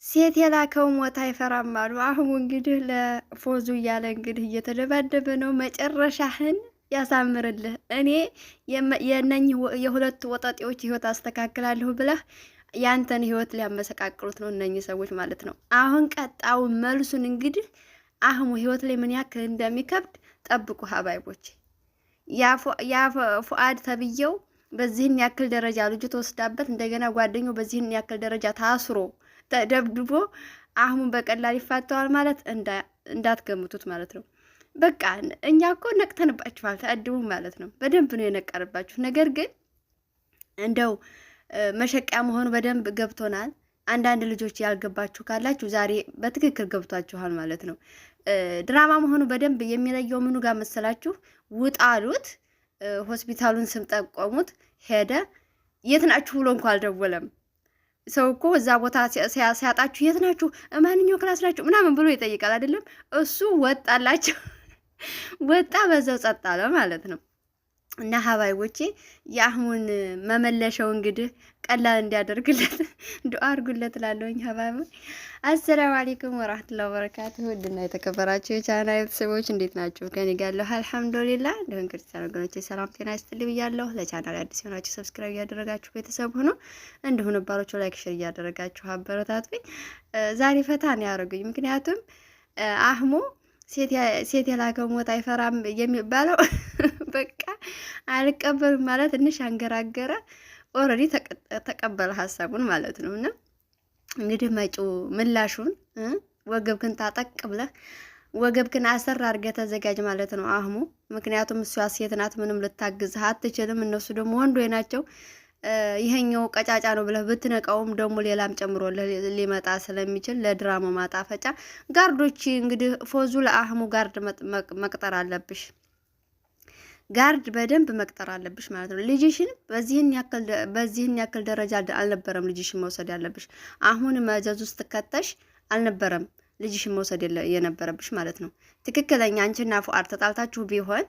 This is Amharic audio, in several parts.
ሴት የላከው ሞት አይፈራም አሉ። አሁን እንግዲህ ለፎዙ እያለ እንግዲህ እየተደባደበ ነው። መጨረሻህን ያሳምርልህ። እኔ የነኝህ የሁለት ወጣጤዎች ህይወት አስተካክላለሁ ብለህ ያንተን ህይወት ሊያመሰቃቅሉት ነው እነኝህ ሰዎች ማለት ነው። አሁን ቀጣው መልሱን እንግዲህ አህሙ ህይወት ላይ ምን ያክል እንደሚከብድ ጠብቁ ሀባይቦች። ያ ፉአድ ተብዬው በዚህን ያክል ደረጃ ልጁ ተወስዳበት እንደገና ጓደኛው በዚህን ያክል ደረጃ ታስሮ ተደብድቦ አህሙን በቀላል ይፋተዋል ማለት እንዳትገምቱት ማለት ነው። በቃ እኛ እኮ ነቅተንባችኋል፣ ተአድቡ ማለት ነው። በደንብ ነው የነቀርባችሁ። ነገር ግን እንደው መሸቂያ መሆኑ በደንብ ገብቶናል። አንዳንድ ልጆች ያልገባችሁ ካላችሁ ዛሬ በትክክል ገብቷችኋል ማለት ነው። ድራማ መሆኑ በደንብ የሚለየው ምኑ ጋር መሰላችሁ? ውጣ አሉት፣ ሆስፒታሉን ስም ጠቆሙት፣ ሄደ። የት ናችሁ ብሎ እንኳ አልደወለም። ሰው እኮ እዛ ቦታ ሲያጣችሁ የት ናችሁ፣ ማንኛው ክላስ ናችሁ ምናምን ብሎ ይጠይቃል አይደለም? እሱ ወጣላቸው፣ ወጣ፣ በዛው ጸጥ አለ ማለት ነው። እና ሀባይቦቼ የአህሙን መመለሻው እንግዲህ ቀላል እንዲያደርግለት ዱአ አድርጉለት እላለሁኝ። ሀባይ አሰላሙ አለይኩም ወራህመቱላሂ ወበረካቱሁ። ውድና የተከበራችሁ የቻናል ቤተሰቦች እንዴት ናችሁ? ከኔ ጋር ያለው አልሐምዱሊላህ። እንደምን ክርስቲያን ወገኖቼ ሰላም ጤና ይስጥልኝ ብያለሁ። ለቻናል አዲስ የሆናችሁ ሰብስክራይብ እያደረጋችሁ ቤተሰብ ሆኖ እንዲሁ ነባሮቹ ላይክ ሼር እያደረጋችሁ አበረታቱኝ። ዛሬ ፈታ ነው ያደረጉኝ። ምክንያቱም አህሙ ሴት የላከው ሞት አይፈራም የሚባለው በቃ አልቀበልም ማለት ትንሽ አንገራገረ። ኦልሬዲ ተቀበለ ሀሳቡን ማለት ነው። እና እንግዲህ መጪው ምላሹን ወገብክን ታጠቅ ብለህ ወገብክን አሰር አድርገህ ተዘጋጅ ማለት ነው አህሙ። ምክንያቱም እሷ ሴት ናት፣ ምንም ልታግዝህ አትችልም። እነሱ ደግሞ ወንዶች ናቸው። ይሄኛው ቀጫጫ ነው ብለህ ብትነቀውም ደግሞ ሌላም ጨምሮ ሊመጣ ስለሚችል ለድራማ ማጣፈጫ ጋርዶች እንግዲህ ፎዙ ለአህሙ ጋርድ መቅጠር አለብሽ። ጋርድ በደንብ መቅጠር አለብሽ ማለት ነው። ልጅሽን በዚህን ያክል ደረጃ አልነበረም ልጅሽን መውሰድ ያለብሽ። አሁን መዘዝ ውስጥ ከተሽ አልነበረም ልጅሽን መውሰድ የነበረብሽ ማለት ነው። ትክክለኛ አንቺና ፉአድ ተጣልታችሁ ቢሆን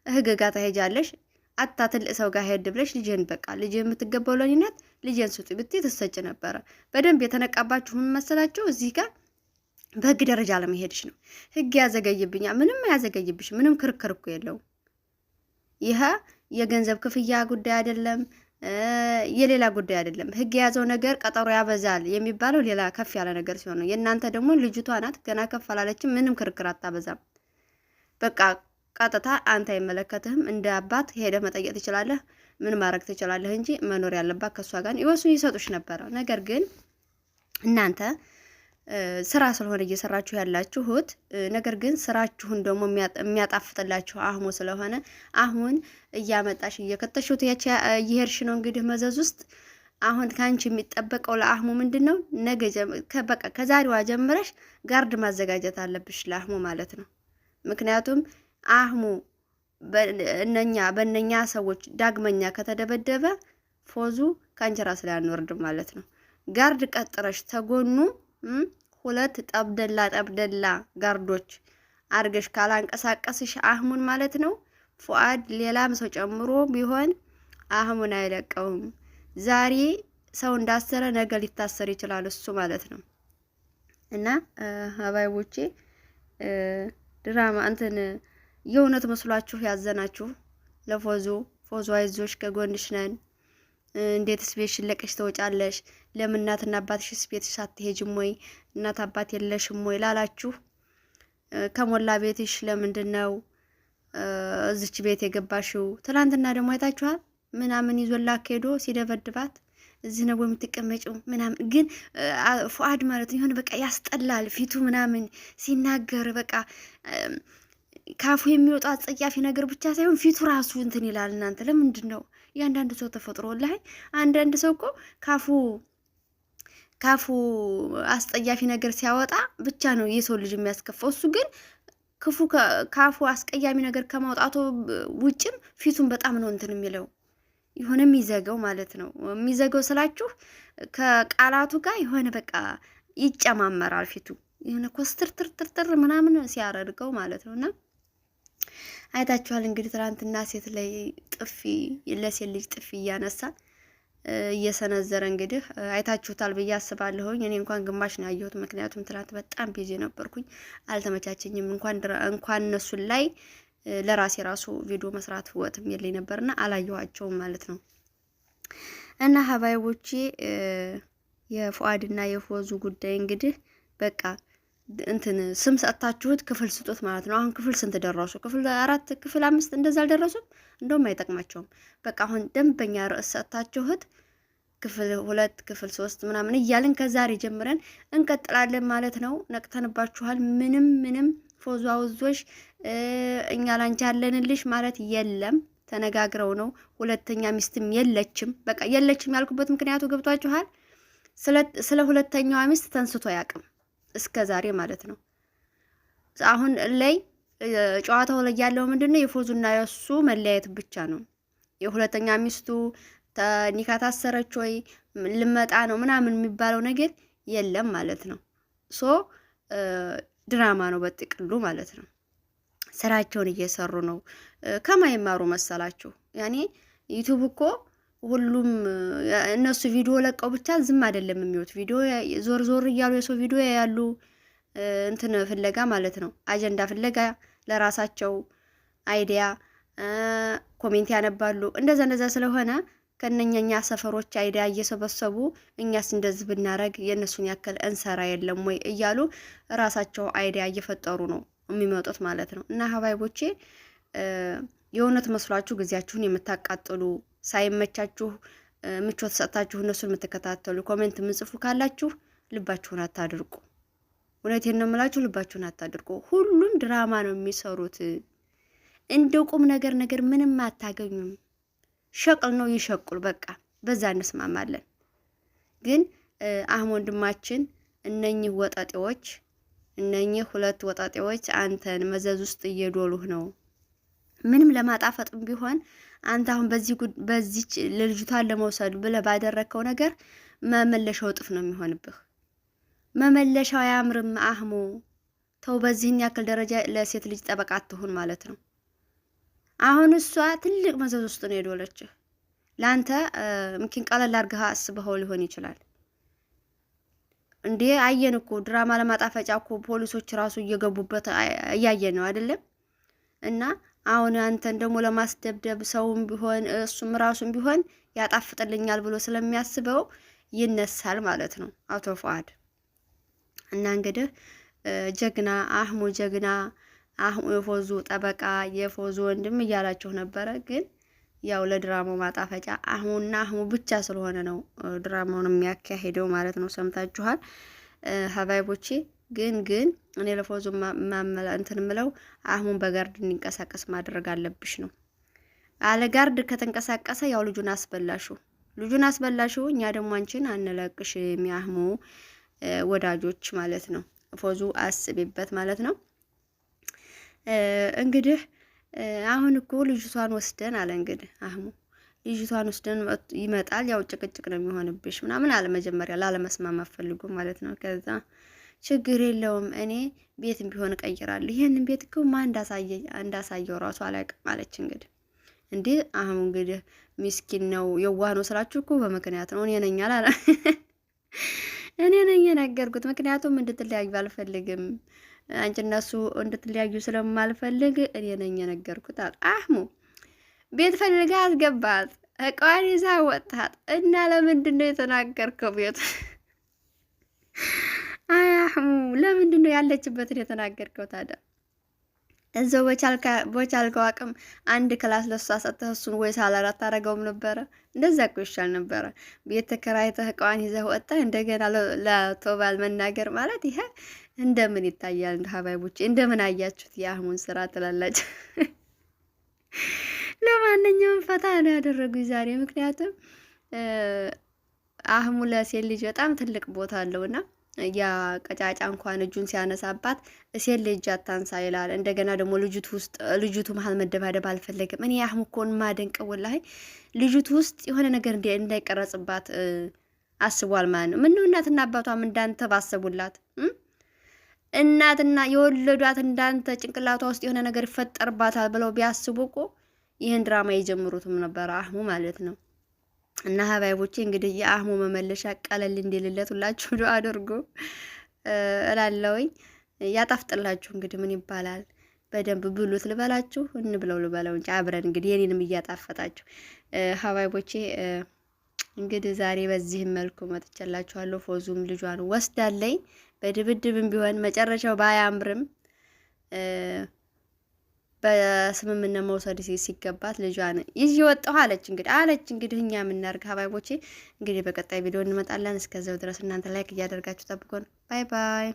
ህግ ጋር ተሄጃለሽ። አታ ትልቅ ሰው ጋር ሄድ ብለሽ ልጅን በቃ ልጅ የምትገባው ለኔነት ልጅን ስጡ ብትይ ተሰጭ ነበረ። በደንብ የተነቃባችሁ ምን መሰላችሁ? እዚህ ጋር በህግ ደረጃ ለመሄድሽ ነው። ህግ ያዘገይብኛል። ምንም ያዘገይብሽ፣ ምንም ክርክር እኮ የለውም። ይሄ የገንዘብ ክፍያ ጉዳይ አይደለም፣ የሌላ ጉዳይ አይደለም። ህግ የያዘው ነገር ቀጠሮ ያበዛል የሚባለው ሌላ ከፍ ያለ ነገር ሲሆን ነው። የእናንተ ደግሞ ልጅቷ ናት፣ ገና ከፍ አላለችም። ምንም ክርክር አታበዛም። በቃ ቀጥታ አንተ አይመለከትህም። እንደ አባት ሄደህ መጠየቅ ትችላለህ፣ ምን ማድረግ ትችላለህ እንጂ መኖር ያለባት ከሷ ጋር ይወስኑ ይሰጡሽ ነበረ። ነገር ግን እናንተ ስራ ስለሆነ እየሰራችሁ ያላችሁት፣ ነገር ግን ስራችሁን ደግሞ የሚያጣፍጥላችሁ አህሙ ስለሆነ አሁን እያመጣሽ እየከተሹት እየሄድሽ ነው እንግዲህ መዘዝ ውስጥ። አሁን ካንቺ የሚጠበቀው ለአህሙ ምንድነው? ነገ በቃ ከዛሬዋ ጀምረሽ ጋርድ ማዘጋጀት አለብሽ ለአህሙ ማለት ነው። ምክንያቱም አህሙ በእነኛ ሰዎች ዳግመኛ ከተደበደበ ፎዙ ካንቺ ራስ ላይ አንወርድም ማለት ነው። ጋርድ ቀጥረሽ ተጎኑ ሁለት ጠብደላ ጋርዶች አርገሽ ካላንቀሳቀስሽ አህሙን ማለት ነው ፉአድ ሌላም ሰው ጨምሮ ቢሆን አህሙን አይለቀውም። ዛሬ ሰው እንዳሰረ ነገ ሊታሰር ይችላል እሱ ማለት ነው። እና ሀባይቦቼ ድራማ እንትን የእውነት መስሏችሁ ያዘናችሁ ለፎዙ አይዞሽ ከጎንሽ ነን፣ እንዴትስ ቤትሽን ለቀሽ ተወጫለሽ? ለምን እናትና አባትሽስ ቤትሽ አትሄጂም ወይ? እናት አባት የለሽም ወይ ላላችሁ ከሞላ ቤትሽ ለምንድን ነው እዚች ቤት የገባሽው? ትናንትና ደግሞ አይታችኋል ምናምን ይዞላክ ሄዶ ሲደበድባት እዚህ ነው የምትቀመጪው ምናምን። ግን ፉአድ ማለት ነው የሆነ በቃ ያስጠላል ፊቱ ምናምን ሲናገር በቃ ካፉ የሚወጣ አጸያፊ ነገር ብቻ ሳይሆን ፊቱ ራሱ እንትን ይላል። እናንተ ለምንድን ነው ያንዳንዱ ሰው ተፈጥሮ ላይ አንዳንድ ሰው እኮ ካፉ አስጠያፊ ነገር ሲያወጣ ብቻ ነው የሰው ልጅ የሚያስከፋው። እሱ ግን ካፉ አስቀያሚ ነገር ከማውጣቱ ውጭም ፊቱን በጣም ነው እንትን የሚለው የሆነ የሚዘገው ማለት ነው። የሚዘገው ስላችሁ ከቃላቱ ጋር የሆነ በቃ ይጨማመራል ፊቱ የሆነ ኮስትርትርትር ምናምን ሲያረድገው ማለት ነውና አይታችኋል እንግዲህ ትናንትና ሴት ላይ ጥፊ ለሴት ልጅ ጥፊ እያነሳ እየሰነዘረ እንግዲህ አይታችሁታል ብዬ አስባለሁኝ። እኔ እንኳን ግማሽ ነው ያየሁት፣ ምክንያቱም ትናንት በጣም ቢዚ ነበርኩኝ፣ አልተመቻቸኝም። እንኳን እነሱን ላይ ለራሴ ራሱ ቪዲዮ መስራት ወጥም የለኝ ነበርና አላየኋቸውም ማለት ነው። እና ሀባይቦቼ የፉአድና የፎዙ ጉዳይ እንግዲህ በቃ እንትን ስም ሰጥታችሁት ክፍል ስጡት ማለት ነው። አሁን ክፍል ስንት ደረሱ? ክፍል 4 ክፍል 5 እንደዛ አልደረሱም። እንደውም አይጠቅማቸውም። በቃ አሁን ደንበኛ ርዕስ ሰጥታችሁት ክፍል 2 ክፍል 3 ምናምን እያልን ከዛሬ ጀምረን እንቀጥላለን ማለት ነው። ነቅተንባችኋል። ምንም ፎዙ አውዞሽ እኛ ላንቺ ያለንልሽ ማለት የለም። ተነጋግረው ነው። ሁለተኛ ሚስትም የለችም። በቃ የለችም ያልኩበት ምክንያቱ ገብቷችኋል። ስለ ሁለተኛዋ ሚስት ተንስቶ ያቅም እስከ ዛሬ ማለት ነው። አሁን ላይ ጨዋታው ላይ ያለው ምንድነው? የፎዙና የሱ መለያየት ብቻ ነው። የሁለተኛ ሚስቱ ኒካ ታሰረች ወይ ልመጣ ነው ምናምን የሚባለው ነገር የለም ማለት ነው። ሶ ድራማ ነው በጥቅሉ ማለት ነው። ስራቸውን እየሰሩ ነው። ከማይማሩ መሰላችሁ? ያኔ ዩቲዩብ እኮ ሁሉም እነሱ ቪዲዮ ለቀው ብቻ ዝም አይደለም የሚወት ቪዲዮ ዞር እያሉ የሰው ቪዲዮ ያሉ እንትን ፍለጋ ማለት ነው። አጀንዳ ፍለጋ ለራሳቸው አይዲያ ኮሜንት ያነባሉ። እንደዛ ስለሆነ ከነኛኛ ሰፈሮች አይዲያ እየሰበሰቡ እኛስ እንደዚህ ብናረግ የእነሱን ያክል እንሰራ የለም ወይ እያሉ ራሳቸው አይዲያ እየፈጠሩ ነው የሚመጡት ማለት ነው። እና ሀባይቦቼ የእውነት መስሏችሁ ጊዜያችሁን የምታቃጥሉ ሳይመቻችሁ ምቾት ሰጣችሁ እነሱን የምትከታተሉ ኮሜንት ምጽፉ ካላችሁ ልባችሁን አታድርቁ። እውነቴን ነው የምላችሁ፣ ልባችሁን አታድርቁ። ሁሉም ድራማ ነው የሚሰሩት። እንደው ቁም ነገር ምንም አታገኙም። ሸቅል ነው ይሸቁል። በቃ በዛ እንስማማለን። ግን አህም ወንድማችን እነኚህ ወጣጤዎች እነኚህ ሁለት ወጣጤዎች አንተን መዘዝ ውስጥ እየዶሉህ ነው። ምንም ለማጣፈጥም ቢሆን አንተ አሁን በዚህ ልጅቷን ለመውሰድ ብለህ ባደረከው ነገር መመለሻው እጥፍ ነው የሚሆንብህ። መመለሻው አያምርም። አህሙ ተው፣ በዚህን ያክል ደረጃ ለሴት ልጅ ጠበቃ አትሁን ማለት ነው። አሁን እሷ ትልቅ መዘዝ ውስጥ ነው የዶለችህ። ላንተ ምኪን ቀለል አድርገህ አስበኸው ሊሆን ይችላል። እንዴ አየን እኮ ድራማ ለማጣፈጫ እኮ ፖሊሶች ራሱ እየገቡበት እያየን ነው አይደለም? እና አሁን አንተን ደግሞ ለማስደብደብ ሰውም ቢሆን እሱም ራሱም ቢሆን ያጣፍጥልኛል ብሎ ስለሚያስበው ይነሳል ማለት ነው አቶ ፉአድ። እና እንግዲህ ጀግና አህሙ ጀግና አህሙ የፎዙ ጠበቃ የፎዙ ወንድም እያላችሁ ነበረ። ግን ያው ለድራማው ማጣፈጫ አህሙና አህሙ ብቻ ስለሆነ ነው ድራማውን የሚያካሂደው ማለት ነው። ሰምታችኋል ሀባይቦቼ። ግን እኔ ለፎዙ ማመላ እንትን ምለው አህሙን በጋርድ እንዲንቀሳቀስ ማድረግ አለብሽ ነው። አለ ጋርድ ከተንቀሳቀሰ ያው ልጁን አስበላሹ። እኛ ደግሞ አንቺን አንለቅሽ የሚያህሙ ወዳጆች ማለት ነው። ፎዙ አስቢበት ማለት ነው። እንግዲህ አሁን እኮ ልጅቷን ወስደን አለ እንግዲህ አህሙ ልጅቷን ወስደን ይመጣል። ያው ጭቅጭቅ ነው የሚሆንብሽ ምናምን አለ መጀመሪያ ላለመስማማት ፈልጎ ማለት ነው። ከዛ ችግር የለውም እኔ ቤትም ቢሆን እቀይራለሁ። ይሄንን ቤት እኮ ማን እንዳሳየው ራሱ አላውቅም አለች። እንግዲህ እንዴ አህሙ እንግዲህ ምስኪን ነው የዋህ ነው ስላችሁ እኮ በምክንያት ነው። እኔ ነኝ አላለ እኔ ነኝ የነገርኩት። ምክንያቱም እንድትለያዩ አልፈልግም። አንቺ እነሱ እንድትለያዩ ስለማልፈልግ እኔ ነኝ የነገርኩት አለ አህሙ። ቤት ፈልጋ አስገባት፣ እቃዋን ይዛ ወጣት እና ለምንድን ነው የተናገርከው? ቤት አይ አህሙ ለምንድን ነው ያለችበትን የተናገርከው ታዲያ? እዛው በቻልከው አቅም አንድ ክላስ ለሷ ሰጥተህ እሱን ወይ ሳላራት ታረገውም ነበረ። እንደዛ እኮ ይሻል ነበረ። ቤት ተከራይተህ እቃዋን ይዘህ ወጣህ እንደገና ለቶባል መናገር ማለት ይሄ እንደምን ይታያል? እንደ ሀባይቦች እንደምን አያችሁት የአህሙን ስራ ትላላችሁ? ለማንኛውም ፈታ ነው ያደረጉኝ ዛሬ። ምክንያቱም አህሙ ለሴት ልጅ በጣም ትልቅ ቦታ አለውና ያ ቀጫጫ እንኳን እጁን ሲያነሳባት ሴት ልጅ አታንሳ ይላል። እንደገና ደግሞ ልጅቱ መሀል መደባደብ አልፈለገም። እኔ አህሙ እኮን ማደንቅ ወላሂ ልጅቱ ውስጥ የሆነ ነገር እንዳይቀረጽባት አስቧል ማለት ነው። ምነው እናትና አባቷም እንዳንተ ባሰቡላት እናትና የወለዷት እንዳንተ ጭንቅላቷ ውስጥ የሆነ ነገር ይፈጠርባታል ብለው ቢያስቡ እኮ ይህን ድራማ የጀምሩትም ነበረ አህሙ ማለት ነው። እና ሀባይቦቼ እንግዲህ የአህሙ መመለሻ ቀለል እንዲልለት ሁላችሁ ዱአ አድርጉ እላለሁኝ። ያጣፍጥላችሁ። እንግዲህ ምን ይባላል፣ በደንብ ብሉት ልበላችሁ እንብለው ልበለው እንጂ አብረን እንግዲህ የኔንም እያጣፈጣችሁ ሀባይቦቼ። እንግዲህ ዛሬ በዚህ መልኩ መጥቻላችኋለሁ። ፎዙም ልጇን ወስዳለኝ በድብድብም ቢሆን መጨረሻው ባያምርም በስምምነት መውሰድ ሲገባት ልጇን ይዤ ወጣሁ አለች። እንግዲህ እኛ የምናርግ ሀባይቦቼ እንግዲህ በቀጣይ ቪዲዮ እንመጣለን። እስከዛው ድረስ እናንተ ላይክ እያደርጋችሁ ጠብቁን። ባይ ባይ።